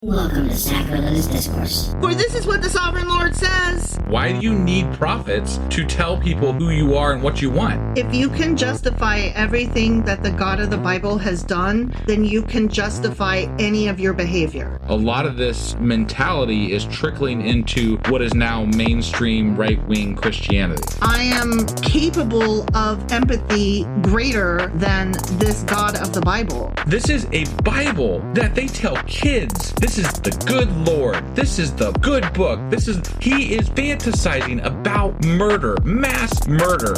Welcome to Sacrilegious Discourse. For this is what the Sovereign Lord says. Why do you need prophets to tell people who you are and what you want? If you can justify everything that the God of the Bible has done, then you can justify any of your behavior. A lot of this mentality is trickling into what is now mainstream right-wing Christianity. I am capable of empathy greater than this God of the Bible. This is a Bible that they tell kids. This is the good Lord. This is the good book. He is fantasizing about murder, mass murder.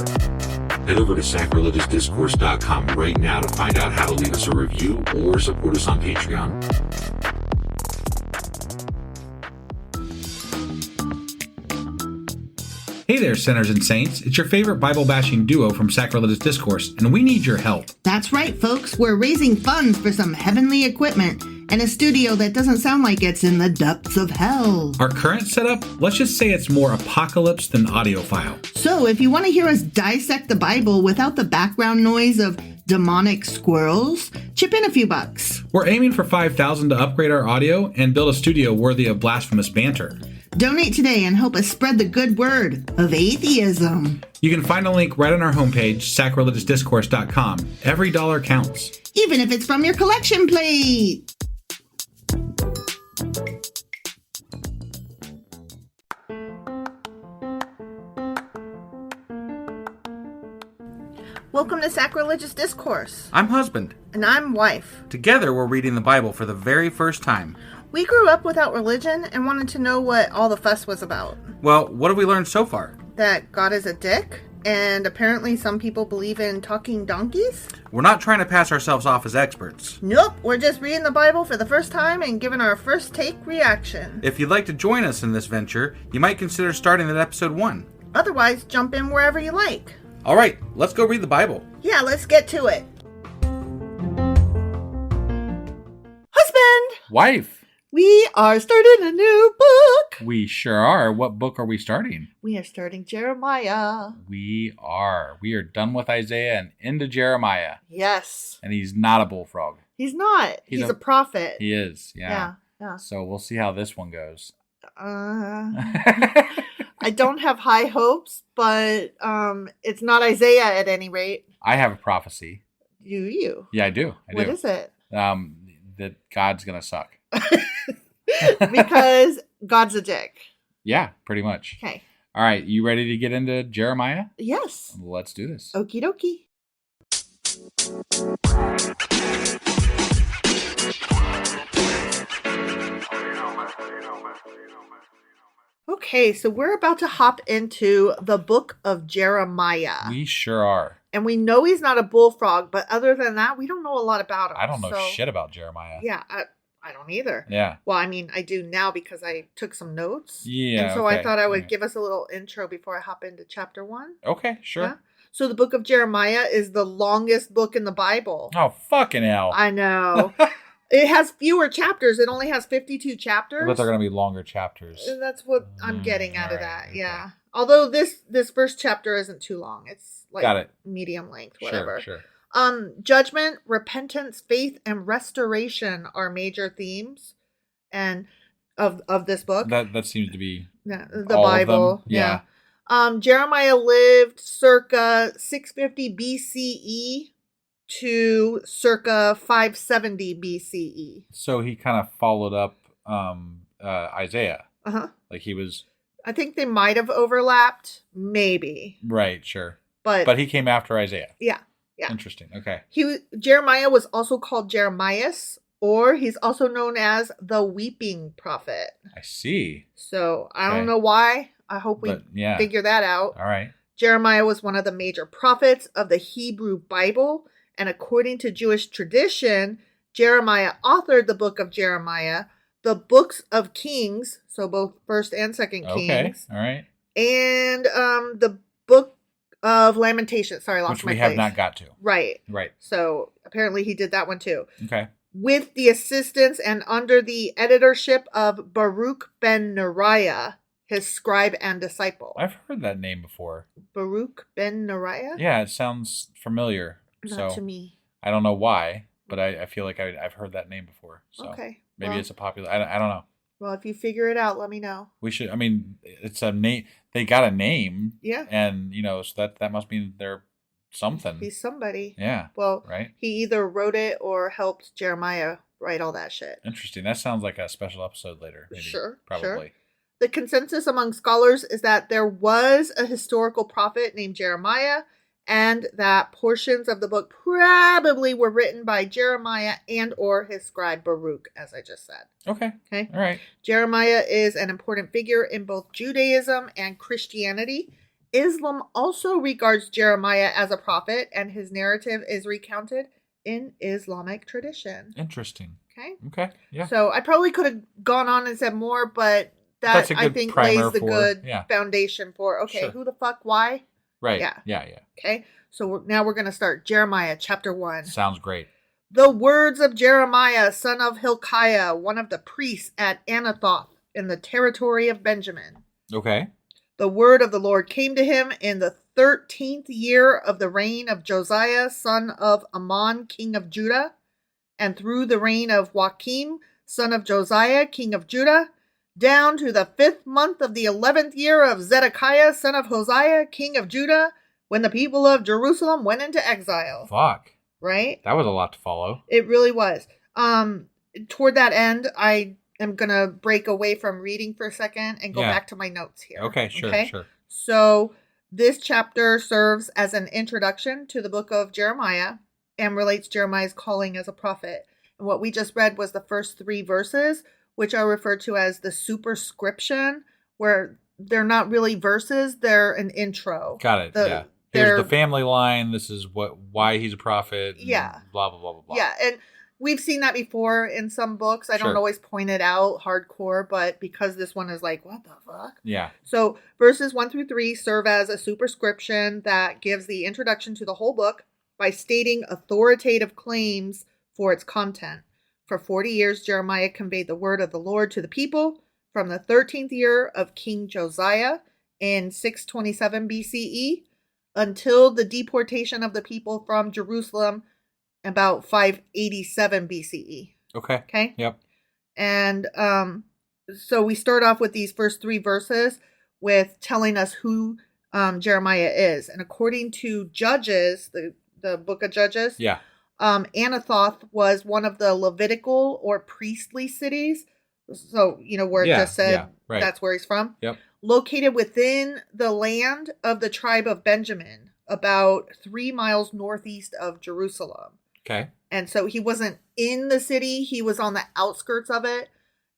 Head over to sacrilegiousdiscourse.com right now to find out how to leave us a review or support us on Patreon. Hey there, sinners and saints. It's your favorite Bible-bashing duo from Sacrilegious Discourse, and we need your help. That's right, folks. We're raising funds for some heavenly equipment and a studio that doesn't sound like it's in the depths of hell. Our current setup, let's just say it's more apocalypse than audiophile. So if you want to hear us dissect the Bible without the background noise of demonic squirrels, chip in a few bucks. We're aiming for $5,000 to upgrade our audio and build a studio worthy of blasphemous banter. Donate today and help us spread the good word of atheism. You can find a link right on our homepage, sacrilegiousdiscourse.com. Every dollar counts. Even if it's from your collection plate. Welcome to Sacrilegious Discourse. I'm husband. And I'm wife. Together we're reading the Bible for the very first time. We grew up without religion and wanted to know what all the fuss was about. Well, what have we learned so far? That God is a dick, and apparently some people believe in talking donkeys. We're not trying to pass ourselves off as experts. Nope, we're just reading the Bible for the first time and giving our first take reaction. If you'd like to join us in this venture, you might consider starting at episode 1. Otherwise, jump in wherever you like. All right, let's go read the Bible. Yeah, let's get to it. Husband! Wife! We are starting a new book. We sure are. What book are we starting? We are starting Jeremiah. We are. We are done with Isaiah and into Jeremiah. Yes. And he's not a bullfrog. He's not. He's a prophet. He is, yeah. Yeah. So we'll see how this one goes. I don't have high hopes, but it's not Isaiah at any rate. I have a prophecy. Do you? Yeah, I do. What is it? That God's going to suck. Because God's a dick. Yeah, pretty much. Okay. All right, you ready to get into Jeremiah? Yes. Let's do this. Okie dokie. Okay, so we're about to hop into the book of Jeremiah. We sure are. And we know he's not a bullfrog, but other than that, we don't know a lot about him. I don't know shit about Jeremiah. Yeah, I don't either. Yeah. Well, I mean, I do now because I took some notes. Yeah. And so I thought I would give us a little intro before I hop into chapter 1. Okay, sure. Yeah? So the book of Jeremiah is the longest book in the Bible. Oh, fucking hell. I know. It has fewer chapters. It only has 52 chapters. But they're going to be longer chapters. And that's what I'm getting out of that. Okay. Yeah. Although this first chapter isn't too long. It's like medium length, whatever. Sure. Judgment, repentance, faith, and restoration are major themes and of this book. That seems to be the Bible. Yeah. Jeremiah lived circa 650 BCE to circa 570 BCE. So he kind of followed up Isaiah. Uh-huh. Like he was... I think they might have overlapped. Maybe. Right, sure. But he came after Isaiah. Yeah. Interesting. Okay. Jeremiah was also called Jeremias, or he's also known as the weeping prophet. I see. So I don't know why. I hope we figure that out. All right. Jeremiah was one of the major prophets of the Hebrew Bible. And according to Jewish tradition, Jeremiah authored the book of Jeremiah, the books of Kings, so both 1st and 2nd Kings. Okay, all right. And the book of Lamentations. Sorry, I lost my place. Which we have not got to. Right. So apparently he did that one too. Okay. With the assistance and under the editorship of Baruch Ben-Neriah, his scribe and disciple. I've heard that name before. Baruch Ben-Neriah? Yeah, it sounds familiar. Not to me. I don't know why, but I feel like I've heard that name before. So. Okay. Maybe Well- it's a popular. I don't know. Well, if you figure it out, let me know. We should. I mean, it's a name. They got a name. Yeah. And so that must mean they're something. He's somebody. Yeah. Well, right. he either wrote it or helped Jeremiah write all that shit. Interesting. That sounds like a special episode later. Maybe. Sure. Probably. Sure. The consensus among scholars is that there was a historical prophet named Jeremiah, and that portions of the book probably were written by Jeremiah and or his scribe Baruch, as I just said. Okay. Okay. All right. Jeremiah is an important figure in both Judaism and Christianity. Islam also regards Jeremiah as a prophet, and his narrative is recounted in Islamic tradition. Interesting. Okay. Okay. Yeah. So I probably could have gone on and said more, but That's that a I good think primer lays the for- good yeah. foundation for, okay, Sure. who the fuck, why? Right. Yeah. Yeah. Yeah. Okay. So now we're going to start Jeremiah chapter 1. Sounds great. The words of Jeremiah, son of Hilkiah, one of the priests at Anathoth in the territory of Benjamin. Okay. The word of the Lord came to him in the 13th year of the reign of Josiah, son of Ammon, king of Judah, and through the reign of Joachim, son of Josiah, king of Judah, down to the 5th month of the 11th year of Zedekiah, son of Hosea, king of Judah, when the people of Jerusalem went into exile. Fuck. Right? That was a lot to follow. It really was. Toward that end, I am going to break away from reading for a second and go Yeah. back to my notes here. Okay. Sure. Sure. So this chapter serves as an introduction to the book of Jeremiah and relates Jeremiah's calling as a prophet. And what we just read was the first 3 verses, which are referred to as the superscription, where they're not really verses, they're an intro. Got it. Yeah. Here's the family line. This is why he's a prophet. And Yeah. Blah blah blah blah blah. Yeah, and we've seen that before in some books. I don't Sure. always point it out hardcore, but because this one is like, what the fuck? Yeah. So verses 1 through 3 serve as a superscription that gives the introduction to the whole book by stating authoritative claims for its content. For 40 years, Jeremiah conveyed the word of the Lord to the people from the 13th year of King Josiah in 627 BCE until the deportation of the people from Jerusalem about 587 BCE. Okay. Okay? Yep. And so we start off with these first 3 verses with telling us who Jeremiah is. And according to Judges, the book of Judges, Yeah. Anathoth was one of the Levitical or priestly cities. So, where it just said right. that's where he's from. Yep. Located within the land of the tribe of Benjamin, about 3 miles northeast of Jerusalem. Okay. And so he wasn't in the city, he was on the outskirts of it.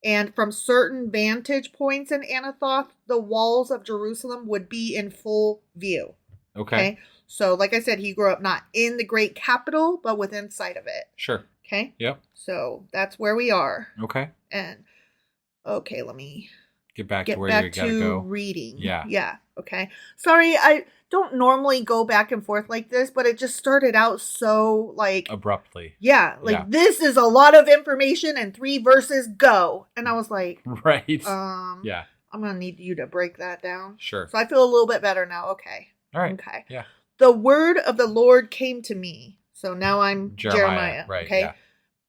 And from certain vantage points in Anathoth, the walls of Jerusalem would be in full view. Okay. So, like I said, he grew up not in the great capital, but within sight of it. Sure. Okay. Yep. So that's where we are. Okay. And okay, let me Get back to get where back you gotta to go. reading. Yeah. Yeah. Okay. Sorry, I don't normally go back and forth like this, but it just started out so like Abruptly. yeah, like Yeah. this is a lot of information and 3 verses go. And I was like, Right. yeah, I'm gonna need you to break that down. Sure. So I feel a little bit better now. Okay. All right. Okay. Yeah. The word of the Lord came to me. So now I'm Jeremiah. Right. Okay. Yeah.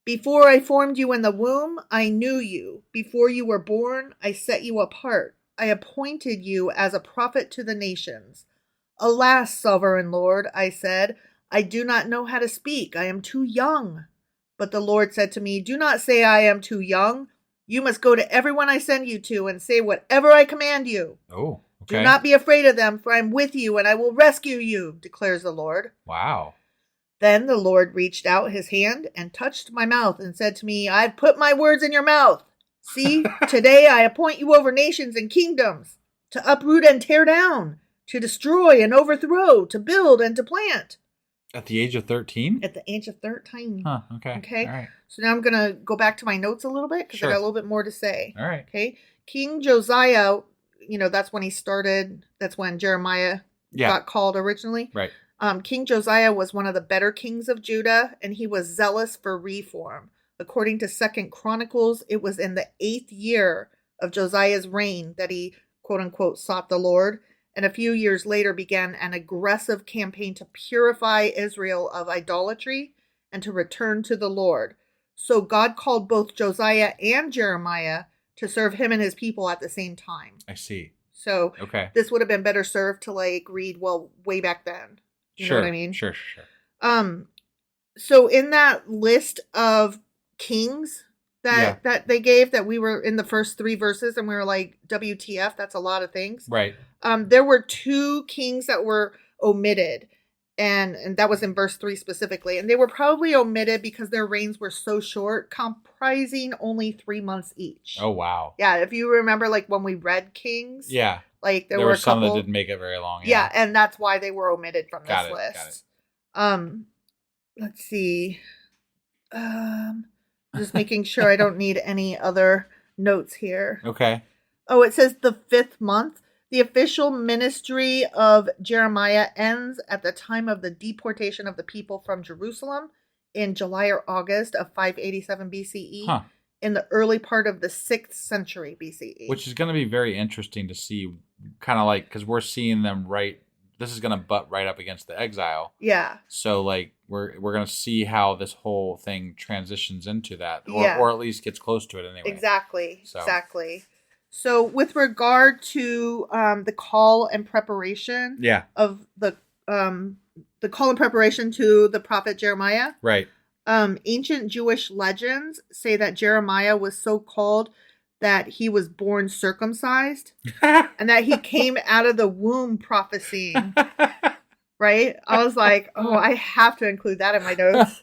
Before I formed you in the womb, I knew you. Before you were born, I set you apart. I appointed you as a prophet to the nations. Alas, sovereign Lord, I said, I do not know how to speak. I am too young. But the Lord said to me, do not say I am too young. You must go to everyone I send you to and say whatever I command you. Oh, okay. Do not be afraid of them, for I am with you and I will rescue you, declares the Lord. Wow. Then the Lord reached out his hand and touched my mouth and said to me, I've put my words in your mouth. See, today I appoint you over nations and kingdoms, to uproot and tear down, to destroy and overthrow, to build and to plant. At the age of 13? At the age of 13. Huh, okay. Okay. All right. So now I'm going to go back to my notes a little bit because Sure. I got a little bit more to say. All right. Okay. King Josiah, that's when he started. That's when Jeremiah got called originally. Right. King Josiah was one of the better kings of Judah, and he was zealous for reform. According to 2 Chronicles, it was in the 8th year of Josiah's reign that he, quote unquote, sought the Lord, and a few years later began an aggressive campaign to purify Israel of idolatry and to return to the Lord. So God called both Josiah and Jeremiah to serve him and his people at the same time. I see. So Okay. this would have been better served to like read, well, way back then. You know what I mean? Sure. So in that list of kings that they gave, that we were in the first 3 verses and we were like, WTF, that's a lot of things. Right. There were 2 kings that were omitted. And that was in verse 3 specifically. And they were probably omitted because their reigns were so short, comprising only 3 months each. Oh, wow. Yeah, if you remember, like, when we read Kings. Yeah. Like, there were were some that didn't make it very long. Yeah, and that's why they were omitted from this list. Got it. Let's see. Just making sure I don't need any other notes here. Okay. Oh, it says the 5th month. The official ministry of Jeremiah ends at the time of the deportation of the people from Jerusalem in July or August of 587 BCE in the early part of the 6th century BCE. Which is going to be very interesting to see, kind of like, because we're seeing them this is going to butt right up against the exile. Yeah. So, like, we're going to see how this whole thing transitions into that, or at least gets close to it anyway. Exactly. So with regard to the call and preparation of the call and preparation to the prophet Jeremiah. Right. Ancient Jewish legends say that Jeremiah was so called that he was born circumcised and that he came out of the womb prophesying. Right? I was like, I have to include that in my notes.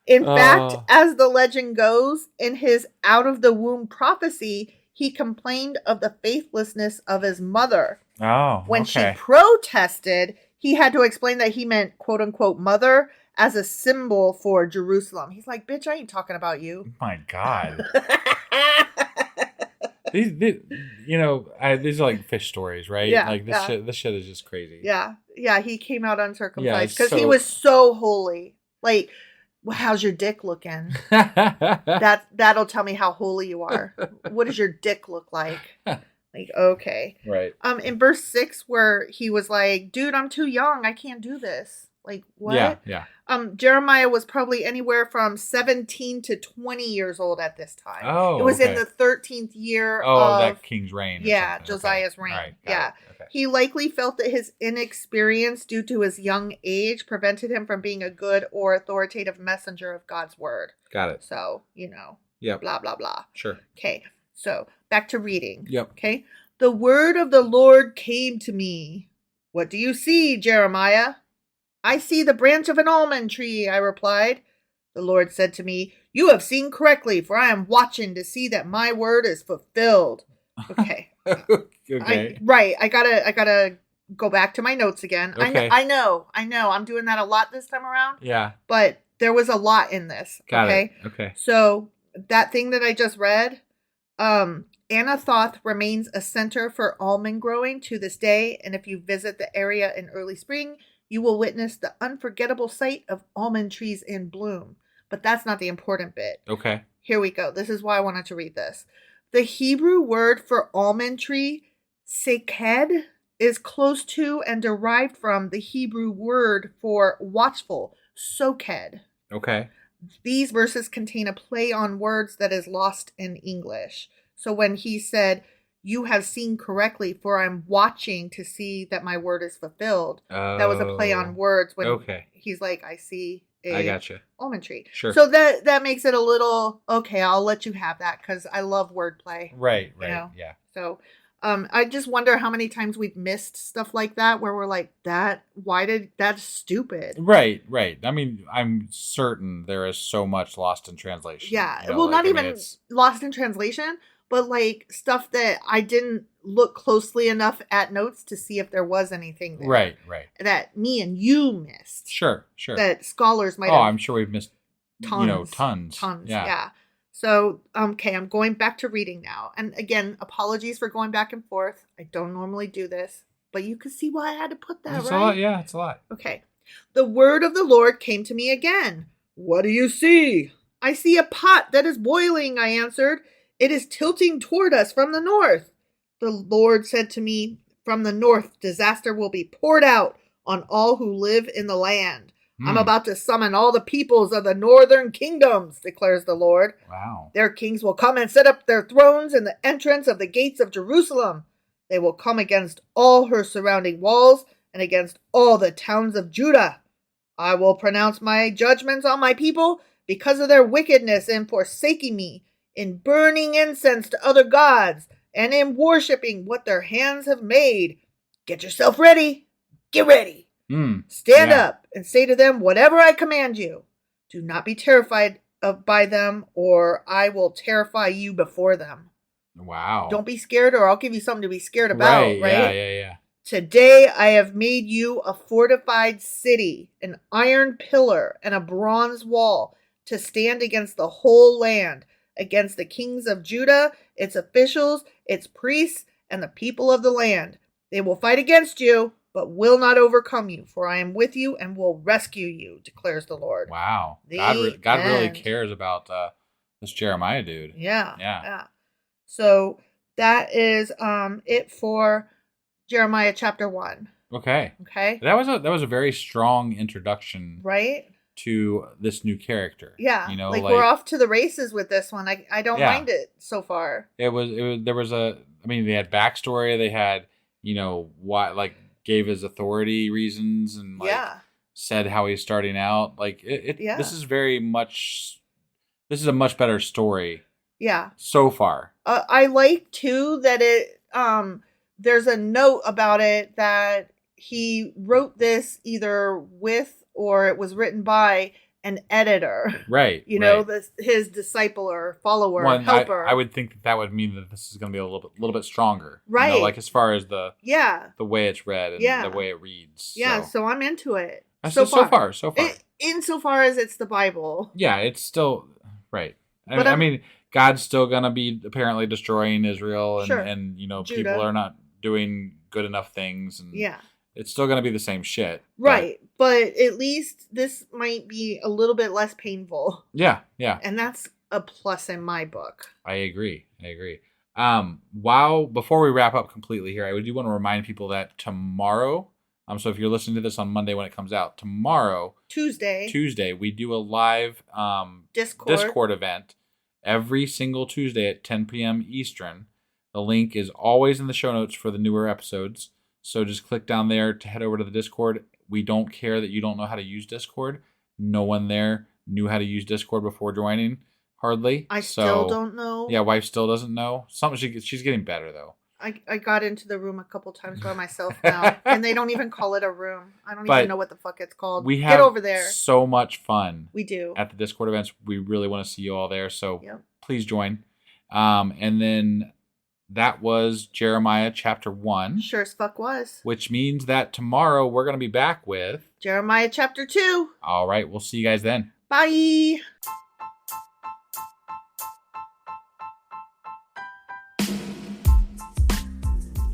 In fact, as the legend goes, in his out of the womb prophecy, he complained of the faithlessness of his mother. When she protested, he had to explain that he meant, quote unquote, mother as a symbol for Jerusalem. He's like, bitch, I ain't talking about you. My God. These are like fish stories, right? Yeah. Like this shit is just crazy. Yeah. Yeah. He came out uncircumcised because he he was so holy. Like, well, how's your dick looking? That'll tell me how holy you are. What does your dick look like? Like, okay. Right. In verse 6, where he was like, dude, I'm too young. I can't do this. Like, what? Yeah. Jeremiah was probably anywhere from 17 to 20 years old at this time. Oh, it was in the 13th year of that king's reign. Josiah's reign. Right, yeah. Okay. He likely felt that his inexperience due to his young age prevented him from being a good or authoritative messenger of God's word. Got it. So, blah, blah, blah. Sure. Okay. So, back to reading. Yep. Okay. The word of the Lord came to me. What do you see, Jeremiah? I see the branch of an almond tree, I replied. The Lord said to me, you have seen correctly, for I am watching to see that my word is fulfilled. Okay. Okay. I gotta go back to my notes again. Okay. I know. I'm doing that a lot this time around. Yeah. But there was a lot in this. Got it. Okay. So that thing that I just read, Anathoth remains a center for almond growing to this day. And if you visit the area in early spring, you will witness the unforgettable sight of almond trees in bloom. But that's not the important bit. Okay. Here we go. This is why I wanted to read this. The Hebrew word for almond tree, seked, is close to and derived from the Hebrew word for watchful, soked. Okay. These verses contain a play on words that is lost in English. So when he said, you have seen correctly, for I'm watching to see that my word is fulfilled. That was a play on words when he's like, I see I gotcha. almond tree. Sure. So that makes it a little, okay, I'll let you have that because I love wordplay. Right. Yeah. So I just wonder how many times we've missed stuff like that where we're like, that's stupid. Right. I mean, I'm certain there is so much lost in translation. Yeah. Not even lost in translation, but like stuff that I didn't look closely enough at notes to see if there was anything there. Right. That me and you missed. Sure. That scholars might have. I'm sure we've missed tons. Tons. Yeah. So, okay, I'm going back to reading now. And again, apologies for going back and forth. I don't normally do this, but you can see why I had to put that, It's right? a lot. Yeah, it's a lot. Okay. The word of the Lord came to me again. What do you see? I see a pot that is boiling, I answered. It is tilting toward us from the north. The Lord said to me, from the north, disaster will be poured out on all who live in the land. I'm about to summon all the peoples of the northern kingdoms, declares the Lord. Wow. Their kings will come and set up their thrones in the entrance of the gates of Jerusalem. They will come against all her surrounding walls and against all the towns of Judah. I will pronounce my judgments on my people because of their wickedness in forsaking me, in burning incense to other gods, and in worshiping what their hands have made. Get yourself ready. Get ready. Stand up and say to them whatever I command you. Do not be terrified by them, or I will terrify you before them. Wow. Don't be scared, or I'll give you something to be scared about, right? Yeah. Today I have made you a fortified city, an iron pillar and a bronze wall to stand against the whole land, against the kings of Judah, its officials, its priests, and the people of the land. They will fight against you, but will not overcome you, for I am with you and will rescue you, declares the Lord. Wow. God really cares about this Jeremiah dude. Yeah. So that is it for Jeremiah chapter 1. Okay. That was a very strong introduction, right, to this new character. Yeah. You know, like we're off to the races with this one. I don't mind it so far. They had backstory. They had, gave his authority reasons and said how he's starting out. This is a much better story. Yeah. So far. I like too that it there's a note about it that he wrote this either with or it was written by an editor. Right. His disciple or follower, helper. I would think that would mean that this is going to be a little bit stronger. Right. As far as the way it's read and the way it reads. Yeah, so I'm into it. So far. Insofar as it's the Bible. Yeah, it's still right. I mean, God's still going to be apparently destroying Israel and Judah. People are not doing good enough things and it's still going to be the same shit. Right. But at least this might be a little bit less painful. Yeah. And that's a plus in my book. I agree. Before we wrap up completely here, I do want to remind people that tomorrow, so if you're listening to this on Monday when it comes out, tomorrow, Tuesday, we do a live Discord event every single Tuesday at 10 p.m. Eastern. The link is always in the show notes for the newer episodes. So just click down there to head over to the Discord. We don't care that you don't know how to use Discord. No one there knew how to use Discord before joining, hardly. I still don't know. Yeah, wife still doesn't know. She's getting better, though. I got into the room a couple times by myself now, and they don't even call it a room. I don't even know what the fuck it's called. Get over there. So much fun. We do. At the Discord events. We really want to see you all there, so please join. And then that was Jeremiah chapter 1. Sure as fuck was. Which means that tomorrow we're going to be back with Jeremiah chapter 2. All right, we'll see you guys then. Bye.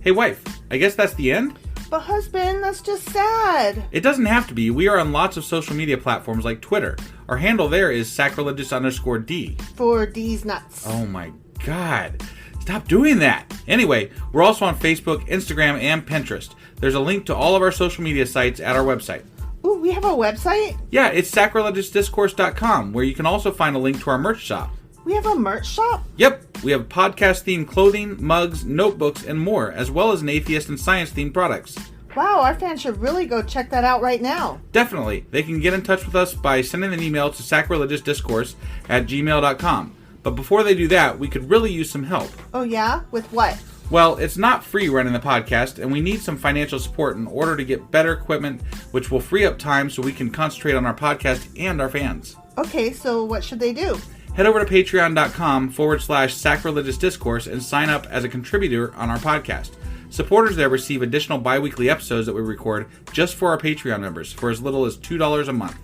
Hey wife, I guess that's the end? But husband, that's just sad. It doesn't have to be. We are on lots of social media platforms like Twitter. Our handle there is sacrilegious_D. For D's nuts. Oh my god. Stop doing that. Anyway, we're also on Facebook, Instagram, and Pinterest. There's a link to all of our social media sites at our website. Ooh, we have a website? Yeah, it's sacrilegiousdiscourse.com, where you can also find a link to our merch shop. We have a merch shop? Yep, we have podcast-themed clothing, mugs, notebooks, and more, as well as an atheist and science-themed products. Wow, our fans should really go check that out right now. Definitely. They can get in touch with us by sending an email to sacrilegiousdiscourse@gmail.com. But before they do that, we could really use some help. Oh yeah? With what? Well, it's not free running the podcast, and we need some financial support in order to get better equipment, which will free up time so we can concentrate on our podcast and our fans. Okay, so what should they do? Head over to patreon.com/sacrilegiousdiscourse and sign up as a contributor on our podcast. Supporters there receive additional bi-weekly episodes that we record just for our Patreon members for as little as $2 a month.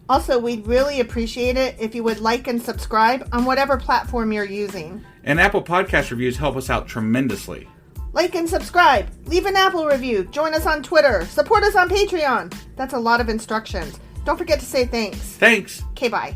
Also, we'd really appreciate it if you would like and subscribe on whatever platform you're using. And Apple Podcast reviews help us out tremendously. Like and subscribe. Leave an Apple review. Join us on Twitter. Support us on Patreon. That's a lot of instructions. Don't forget to say thanks. Thanks. Okay, bye.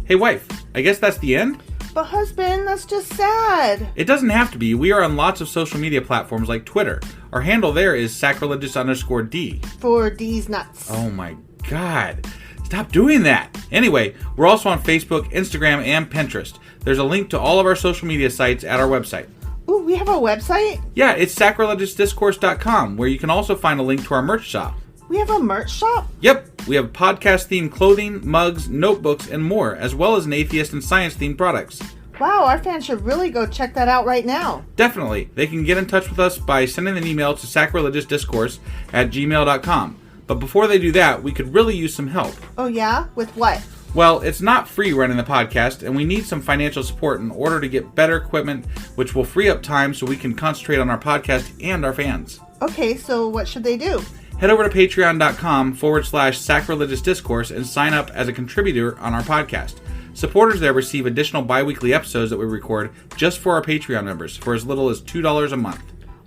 Hey wife, I guess that's the end? But husband, that's just sad. It doesn't have to be. We are on lots of social media platforms like Twitter. Our handle there is sacrilegious_D. For D's nuts. Oh my God. Stop doing that. Anyway, we're also on Facebook, Instagram, and Pinterest. There's a link to all of our social media sites at our website. Ooh, we have a website? Yeah, it's sacrilegiousdiscourse.com, where you can also find a link to our merch shop. We have a merch shop? Yep, we have podcast-themed clothing, mugs, notebooks, and more, as well as an atheist and science-themed products. Wow, our fans should really go check that out right now. Definitely. They can get in touch with us by sending an email to sacrilegiousdiscourse@gmail.com. But before they do that, we could really use some help. Oh yeah? With what? Well, it's not free running the podcast, and we need some financial support in order to get better equipment, which will free up time so we can concentrate on our podcast and our fans. Okay, so what should they do? Head over to patreon.com/sacrilegiousdiscourse and sign up as a contributor on our podcast. Supporters there receive additional bi-weekly episodes that we record just for our Patreon members for as little as $2 a month.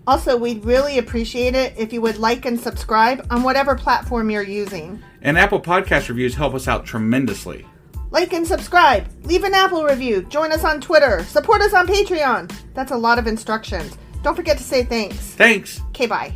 Also, we'd really appreciate it if you would like and subscribe on whatever platform you're using. And Apple Podcast reviews help us out tremendously. Like and subscribe. Leave an Apple review. Join us on Twitter. Support us on Patreon. That's a lot of instructions. Don't forget to say thanks. Thanks. Okay, bye.